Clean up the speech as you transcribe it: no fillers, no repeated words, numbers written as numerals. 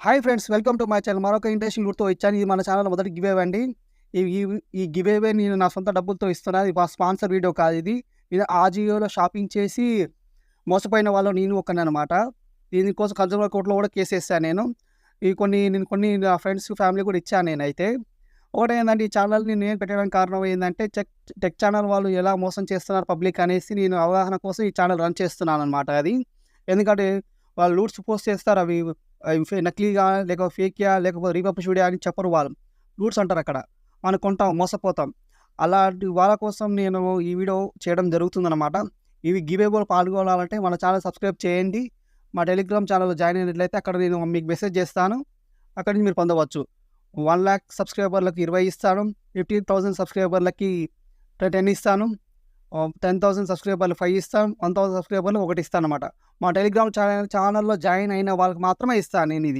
Hi friends, welcome to my channel. మరొక interesting గుర్తు ఇచ్చాను. ఇది మన ఛానల్ మొదటి గివ్ అవే అండి. ఈ ఈ ఈ గివ్ అవే నేను నా సొంత డబ్బులతో ఇస్తున్నాను. ఇది మా స్పాన్సర్ వీడియో కాదు ఇది. ఇది ఆజియోలో షాపింగ్ చేసి మోసపోయిన వాళ్ళలో నేను ఒకడిననమాట. దీనికోసం కన్జ్యూమర్ కోర్ట్‌లో కూడా కేసేసాను నేను. నేను కొన్ని నా ఫ్రెండ్స్, ఫ్యామిలీ కూడా ఇచ్చాను నేనైతే. ఒకటేందంటే ఈ ఛానల్‌ని నేను పెట్టడానికి కారణం ఏందంటే టెక్ ఛానల్ వాళ్ళు ఎలా మోసం చేస్తున్నారు పబ్లిక్ అనేసి నేను అవగాహన కోసం ఈ ఛానల్ రన్ చేస్తున్నాననమాట అది. ఎందుకంటే వాళ్ళు లూట్స్ పోస్ట్ చేస్తారు. అవి నకిలీగా లేకపోతే ఫేక్‌యా లేకపోతే రీపబ్లిష్ వీడియో అని చెప్పరు వాళ్ళు. రూట్స్ అంటారక్కడ. మనం కొంటాం, మోసపోతాం. అలాంటి వాళ్ళ కోసం నేను ఈ వీడియో చేయడం జరుగుతుందనమాట. ఇవి గివ్ అవేలో పాల్గొనాలంటే మన ఛానల్ సబ్స్క్రైబ్ చేయండి. మా టెలిగ్రామ్ ఛానల్‌లో జాయిన్ అయినట్లయితే అక్కడ నేను మీకు మెసేజ్ చేస్తాను. అక్కడి నుంచి మీరు పొందవచ్చు. 1,00,000 సబ్స్క్రైబర్‌లకి 20 ఇస్తాను. 50,000 సబ్స్క్రైబర్‌లకి 10 ఇస్తాను. 10,000 సబ్స్క్రైబర్లు 5 ఇస్తాను. 1,000 సబ్స్క్రైబర్లు 1 ఇస్తాననమాట. మా టెలిగ్రామ్ ఛానల్‌లో జాయిన్ అయిన వాళ్ళకి మాత్రమే ఇస్తాను నేనిది.